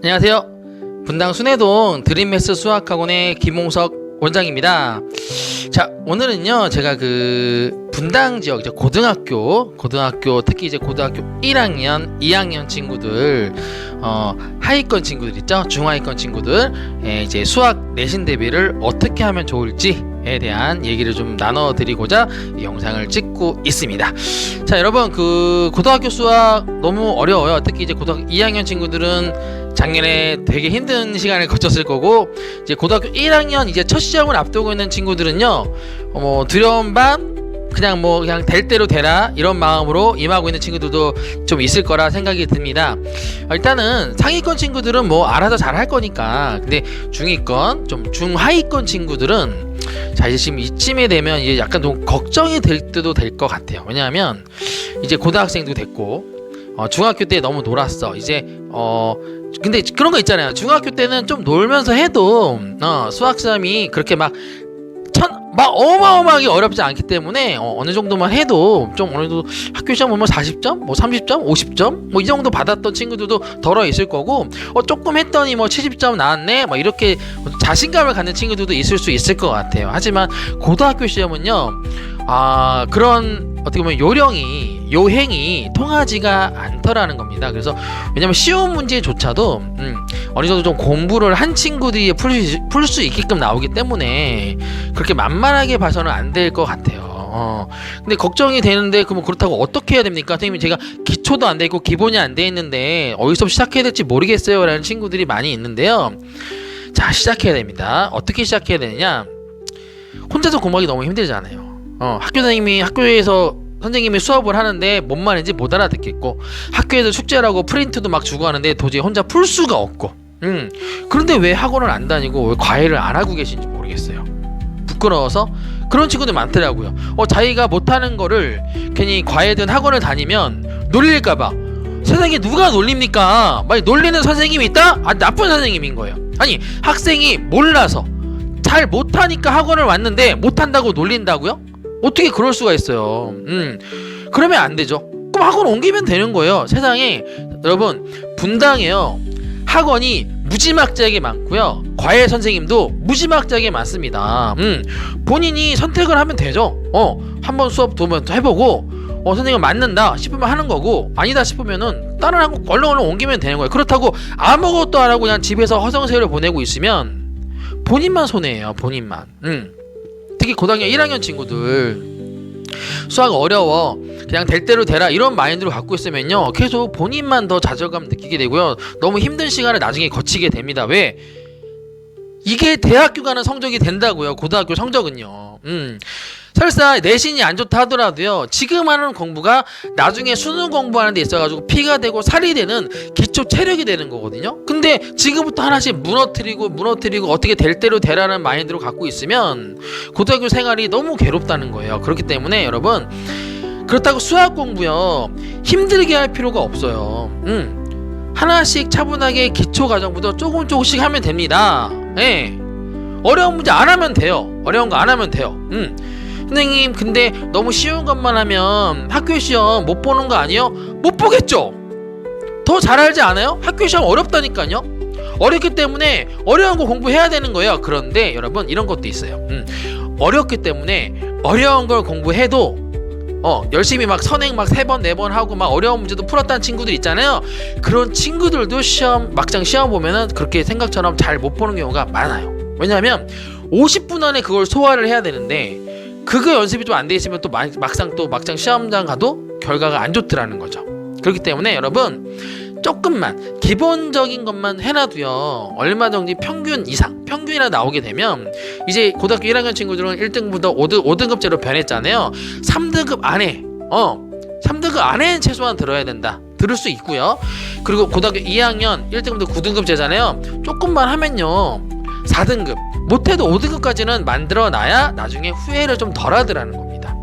안녕하세요. 분당 순회동 드림매스 수학학원의 김홍석 원장입니다. 자, 오늘은요 제가 분당 지역 이제 고등학교 특히 이제 고등학교 1학년 2학년 친구들 하위권 친구들 있죠, 중하위권 친구들 이제 수학 내신 대비를 어떻게 하면 좋을지에 대한 얘기를 좀 나눠드리고자 이 영상을 찍고 있습니다. 자, 여러분 고등학교 수학 너무 어려워요. 특히 이제 고등학교 2학년 친구들은 작년에 되게 힘든 시간을 거쳤을 거고, 이제 고등학교 1학년 이제 첫 시험을 앞두고 있는 친구들은요 두려움 반 그냥 될 대로 되라 이런 마음으로 임하고 있는 친구들도 좀 있을 거라 생각이 듭니다. 일단은 상위권 친구들은 뭐 알아서 잘 할 거니까. 근데 중위권 좀 중하위권 친구들은 자, 이제 지금 이쯤에 되면 이제 약간 좀 걱정이 될 때도 될 것 같아요. 왜냐하면 이제 고등학생도 됐고 중학교 때 너무 놀았어. 이제 근데 그런 거 있잖아요. 중학교 때는 좀 놀면서 해도 수학 시험이 그렇게 막 어마어마하게 어렵지 않기 때문에 어느 정도만 해도 좀 어느 정도 학교 시험 보면 40점, 뭐 30점, 50점 뭐 이 정도 받았던 친구들도 덜어 있을 거고, 조금 했더니 뭐 70점 나왔네 뭐 이렇게 자신감을 갖는 친구들도 있을 수 있을 것 같아요. 하지만 고등학교 시험은요 그런 어떻게 보면 요행이 통하지가 않더라는 겁니다. 그래서 왜냐면 쉬운 문제조차도 어느 정도 좀 공부를 한 친구들이 풀 수 있게끔 나오기 때문에 그렇게 만만하게 봐서는 안 될 것 같아요. 근데 걱정이 되는데 그럼 그렇다고 어떻게 해야 됩니까? 선생님, 제가 기초도 안 돼 있고 기본이 안 돼 있는데 어디서 시작해야 될지 모르겠어요 라는 친구들이 많이 있는데요. 자, 시작해야 됩니다. 어떻게 시작해야 되느냐, 혼자서 공부하기 너무 힘들잖아요. 학교에서 선생님이 수업을 하는데 뭔 말인지 못 알아듣겠고, 학교에서 숙제라고 프린트도 막 주고 하는데 도저히 혼자 풀 수가 없고, 그런데 왜 학원을 안 다니고 왜 과외를 안 하고 계신지 모르겠어요. 부끄러워서 그런 친구들 많더라고요. 자기가 못하는 거를 괜히 과외든 학원을 다니면 놀릴까봐. 세상에 누가 놀립니까? 만약 놀리는 선생님이 있다? 나쁜 선생님인 거예요. 아니, 학생이 몰라서 잘 못하니까 학원을 왔는데 못한다고 놀린다고요? 어떻게 그럴 수가 있어요. 그러면 안 되죠. 그럼 학원 옮기면 되는 거예요. 세상에 여러분, 분당에요 학원이 무지막지하게 많고요, 과외 선생님도 무지막지하게 많습니다. 본인이 선택을 하면 되죠. 한번 수업 두번 해보고 선생님 맞는다 싶으면 하는 거고, 아니다 싶으면은 다른 학원 얼른 옮기면 되는 거예요. 그렇다고 아무것도 안 하고 그냥 집에서 허송세월을 보내고 있으면 본인만 손해예요. 본인만. 특히 고등학교 1학년 친구들 수학 어려워 그냥 될 대로 되라 이런 마인드로 갖고 있으면요 계속 본인만 더 좌절감 느끼게 되고요, 너무 힘든 시간을 나중에 거치게 됩니다. 왜? 이게 대학교 가는 성적이 된다고요. 고등학교 성적은요. 설사 내신이 안 좋다 하더라도요, 지금 하는 공부가 나중에 수능 공부하는 데 있어가지고 피가 되고 살이 되는 기초 체력이 되는 거거든요. 근데 지금부터 하나씩 무너뜨리고 어떻게 될 대로 되라는 마인드로 갖고 있으면 고등학교 생활이 너무 괴롭다는 거예요. 그렇기 때문에 여러분, 그렇다고 수학 공부요 힘들게 할 필요가 없어요. 하나씩 차분하게 기초 과정부터 조금씩 하면 됩니다. 어려운 문제 안 하면 돼요. 어려운 거 안 하면 돼요. 선생님, 근데 너무 쉬운 것만 하면 학교 시험 못 보는 거 아니에요? 못 보겠죠. 더 잘 알지 않아요? 학교 시험 어렵다니까요. 어렵기 때문에 어려운 거 공부해야 되는 거예요. 그런데 여러분, 이런 것도 있어요. 어렵기 때문에 어려운 걸 공부해도 열심히 막 선행 막 3번 4번 하고 막 어려운 문제도 풀었다는 친구들 있잖아요. 그런 친구들도 막장 시험 보면은 그렇게 생각처럼 잘 못 보는 경우가 많아요. 왜냐하면 50분 안에 그걸 소화를 해야 되는데 그거 연습이 좀 안 돼 있으면 또 막상 시험장 가도 결과가 안 좋더라는 거죠. 그렇기 때문에 여러분, 조금만 기본적인 것만 해놔도요 얼마 정도 평균 이상, 평균이나 나오게 되면 이제 고등학교 1학년 친구들은 1등부터 5등급제로 변했잖아요. 3등급 안에 3등급 안에는 최소한 들어야 된다. 들을 수 있고요. 그리고 고등학교 2학년 1등부터 9등급제잖아요. 조금만 하면요 4등급, 못해도 5등급까지는 만들어놔야 나중에 후회를 좀 덜 하더라는 겁니다.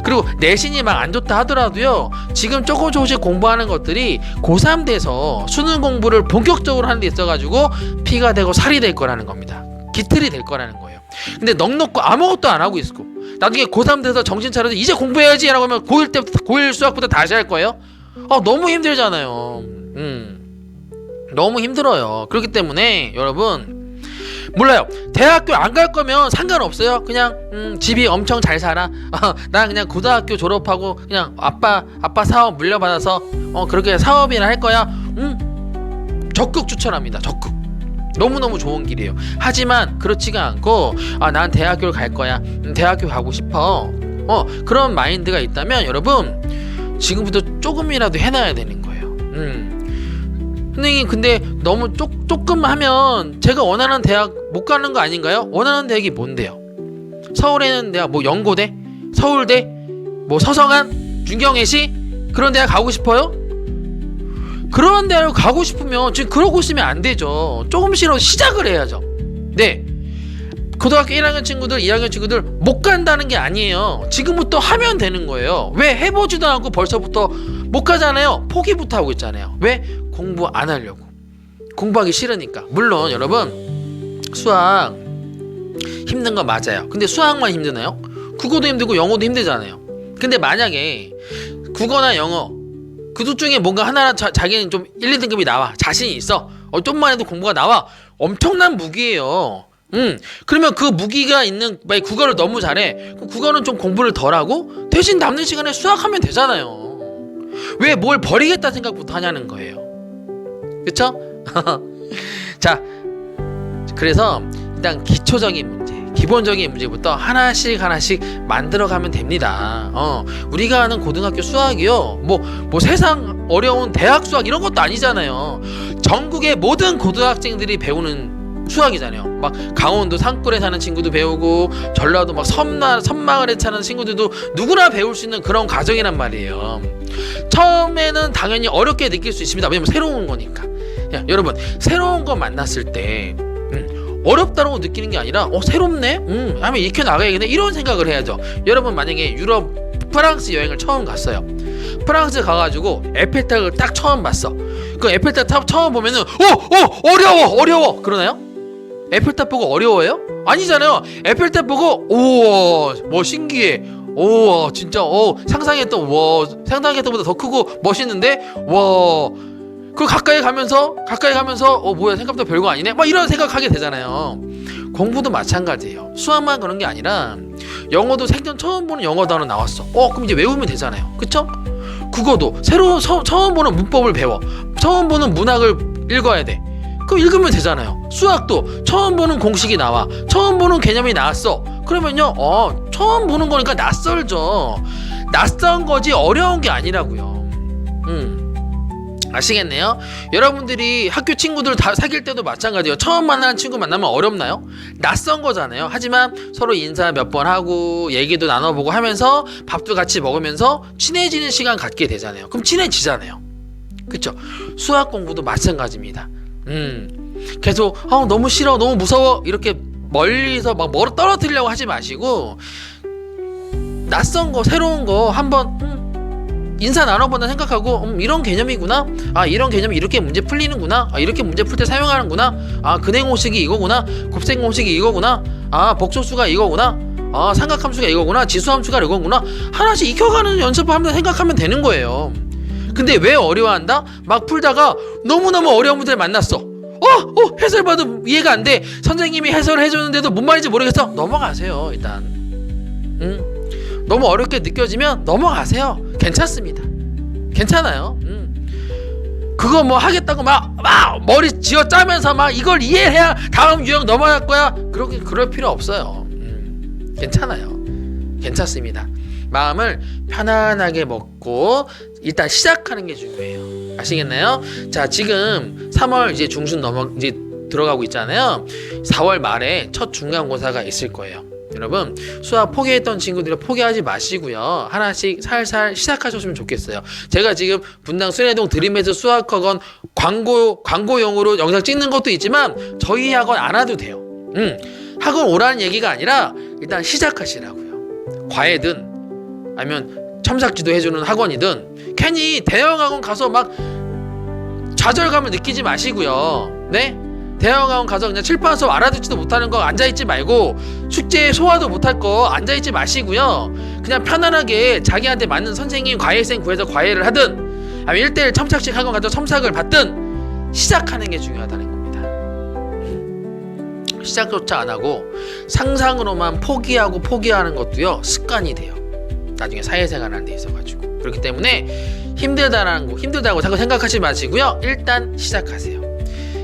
그리고 내신이 막 안 좋다 하더라도요 지금 조금씩 공부하는 것들이 고3 돼서 수능 공부를 본격적으로 하는 데 있어가지고 피가 되고 살이 될 거라는 겁니다. 기틀이 될 거라는 거예요. 근데 넉넉고 아무것도 안 하고 있고 나중에 고3 돼서 정신 차려서 이제 공부해야지 라고 하면 고1 수학부터 다시 할 거예요? 너무 힘들잖아요. 너무 힘들어요. 그렇기 때문에 여러분, 몰라요. 대학교 안 갈 거면 상관없어요. 그냥 집이 엄청 잘 살아. 난 그냥 고등학교 졸업하고 그냥 아빠 사업 물려받아서 그렇게 사업이나 할 거야. 적극 추천합니다. 적극. 너무너무 좋은 길이에요. 하지만 그렇지가 않고 난 대학교를 갈 거야. 대학교 가고 싶어. 그런 마인드가 있다면 여러분, 지금부터 조금이라도 해놔야 되는 거예요. 선생님, 근데 너무 조금 하면 제가 원하는 대학 못 가는 거 아닌가요? 원하는 대학이 뭔데요? 서울에는 대학 뭐 연고대, 서울대, 뭐 서성한, 중경외시 그런 대학 가고 싶어요? 그런 대학 가고 싶으면 지금 그러고 있으면 안 되죠. 조금씩이라도 시작을 해야죠. 네, 고등학교 1학년 친구들, 2학년 친구들 못 간다는 게 아니에요. 지금부터 하면 되는 거예요. 왜? 해보지도 않고 벌써부터 못 가잖아요. 포기부터 하고 있잖아요. 왜? 공부 안 하려고. 공부하기 싫으니까. 물론 여러분, 수학 힘든 거 맞아요. 근데 수학만 힘드나요? 국어도 힘들고 영어도 힘들잖아요. 근데 만약에 국어나 영어 그 둘 중에 뭔가 하나 자기는 좀 1, 2등급이 나와, 자신이 있어, 좀만 해도 공부가 나와, 엄청난 무기예요. 그러면 그 무기가 있는, 만약 국어를 너무 잘해, 그럼 국어는 좀 공부를 덜 하고 대신 남는 시간에 수학하면 되잖아요. 왜 뭘 버리겠다 생각부터 하냐는 거예요. 그쵸? 자, 그래서 일단 기초적인 문제, 기본적인 문제부터 하나씩 만들어가면 됩니다. 우리가 하는 고등학교 수학이요, 뭐 세상 어려운 대학 수학 이런 것도 아니잖아요. 전국의 모든 고등학생들이 배우는 수학이잖아요. 막 강원도 산골에 사는 친구도 배우고, 전라도 막 섬마을에 사는 친구들도 누구나 배울 수 있는 그런 과정이란 말이에요. 처음에는 당연히 어렵게 느낄 수 있습니다. 왜냐면 새로운 거니까. 야, 여러분, 새로운 거 만났을 때 어렵다고 느끼는 게 아니라 새롭네? 하면 익혀 나가야겠네, 이런 생각을 해야죠. 여러분, 만약에 유럽 프랑스 여행을 처음 갔어요. 프랑스 가가지고 에펠탑을 딱 처음 봤어. 그 에펠탑 처음 보면은 어려워 그러나요? 에펠탑 보고 어려워요? 아니잖아요. 에펠탑 보고 우와 뭐 신기해, 우와 진짜 상상했던 것보다 더 크고 멋있는데, 와 그 가까이 가면서 뭐야, 생각보다 별거 아니네, 막 이런 생각하게 되잖아요. 공부도 마찬가지예요. 수학만 그런 게 아니라 영어도 생전 처음 보는 영어 단어 나왔어. 그럼 이제 외우면 되잖아요. 그쵸? 국어도 새로운 처음 보는 문법을 배워. 처음 보는 문학을 읽어야 돼. 그럼 읽으면 되잖아요. 수학도 처음 보는 공식이 나와. 처음 보는 개념이 나왔어. 그러면요, 처음 보는 거니까 낯설죠. 낯선 거지 어려운 게 아니라고요. 아시겠네요? 여러분들이 학교 친구들 다 사귈 때도 마찬가지예요. 처음 만나는 친구 만나면 어렵나요? 낯선 거잖아요. 하지만 서로 인사 몇 번 하고 얘기도 나눠보고 하면서 밥도 같이 먹으면서 친해지는 시간 갖게 되잖아요. 그럼 친해지잖아요. 그쵸? 수학 공부도 마찬가지입니다. 계속 너무 싫어, 너무 무서워 이렇게 멀리서 막 멀어 떨어뜨리려고 하지 마시고, 낯선 거, 새로운 거 한번 인사 나눠본다 생각하고, 이런 개념이구나, 이런 개념이 이렇게 문제 풀리는구나, 이렇게 문제 풀 때 사용하는구나, 근행공식이 이거구나, 곱셈공식이 이거구나, 복소수가 이거구나, 삼각함수가 이거구나, 지수함수가 이거구나, 하나씩 익혀가는 연습을 하면서 생각하면 되는 거예요. 근데 왜 어려워한다? 막 풀다가 너무너무 어려운 문제를 만났어. 해설 봐도 이해가 안 돼. 선생님이 해설을 해주는데도 뭔 말인지 모르겠어. 넘어가세요. 일단 너무 어렵게 느껴지면 넘어가세요. 괜찮습니다. 괜찮아요. 그거 뭐 하겠다고 막 머리 쥐어 짜면서 막 이걸 이해해야 다음 유형 넘어갈 거야, 그럴 필요 없어요. 괜찮아요. 괜찮습니다. 마음을 편안하게 먹고 일단 시작하는 게 중요해요. 아시겠나요? 자, 지금 3월 이제 중순 이제 들어가고 있잖아요. 4월 말에 첫 중간고사가 있을 거예요. 여러분, 수학 포기했던 친구들은 포기하지 마시고요. 하나씩 살살 시작하셨으면 좋겠어요. 제가 지금 분당 순회동 드림에서 수학학원 광고용으로 영상 찍는 것도 있지만 저희 학원 안 와도 돼요. 학원 오라는 얘기가 아니라 일단 시작하시라고요. 과외든 아니면 첨삭지도 해주는 학원이든 괜히 대형 학원 가서 막 좌절감을 느끼지 마시고요. 네? 대형 학원 가서 그냥 칠판 수업 알아듣지도 못하는 거 앉아있지 말고, 숙제 소화도 못할 거 앉아있지 마시고요. 그냥 편안하게 자기한테 맞는 선생님, 과외생 구해서 과외를 하든, 아니면 1:1 첨삭식 학원 가서 첨삭을 받든 시작하는 게 중요하다는 겁니다. 시작조차 안 하고 상상으로만 포기하는 것도요 습관이 돼요. 나중에 사회생활 하는 데 있어가지고. 그렇기 때문에 힘들다고 자꾸 생각하지 마시고요. 일단 시작하세요.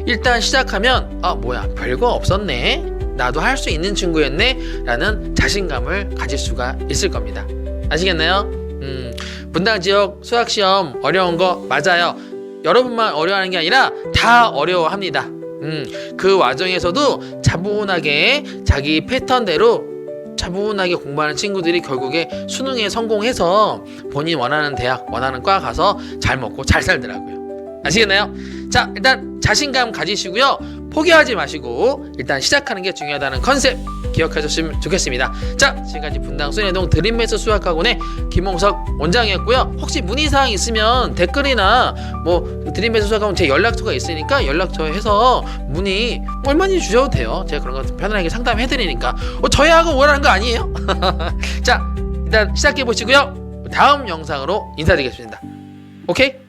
일단 시작하면 뭐야 별거 없었네, 나도 할 수 있는 친구였네 라는 자신감을 가질 수가 있을 겁니다. 아시겠나요? 분당 지역 수학시험 어려운 거 맞아요. 여러분만 어려워하는 게 아니라 다 어려워합니다. 그 와중에서도 차분하게 자기 패턴대로 차분하게 공부하는 친구들이 결국에 수능에 성공해서 본인 원하는 대학, 원하는 과 가서 잘 먹고 잘 살더라고요. 아시겠나요? 자, 일단 자신감 가지시고요. 포기하지 마시고 일단 시작하는 게 중요하다는 컨셉 기억하셨으면 좋겠습니다. 자, 지금까지 분당 순회동 드림매스 수학학원의 김홍석 원장이었고요. 혹시 문의사항 있으면 댓글이나 드림매스 수학학원 제 연락처가 있으니까 연락처에 해서 문의 얼마든지 주셔도 돼요. 제가 그런 거 편안하게 상담해드리니까. 저희 학원 원하는 거 아니에요? 자, 일단 시작해 보시고요. 다음 영상으로 인사드리겠습니다. 오케이?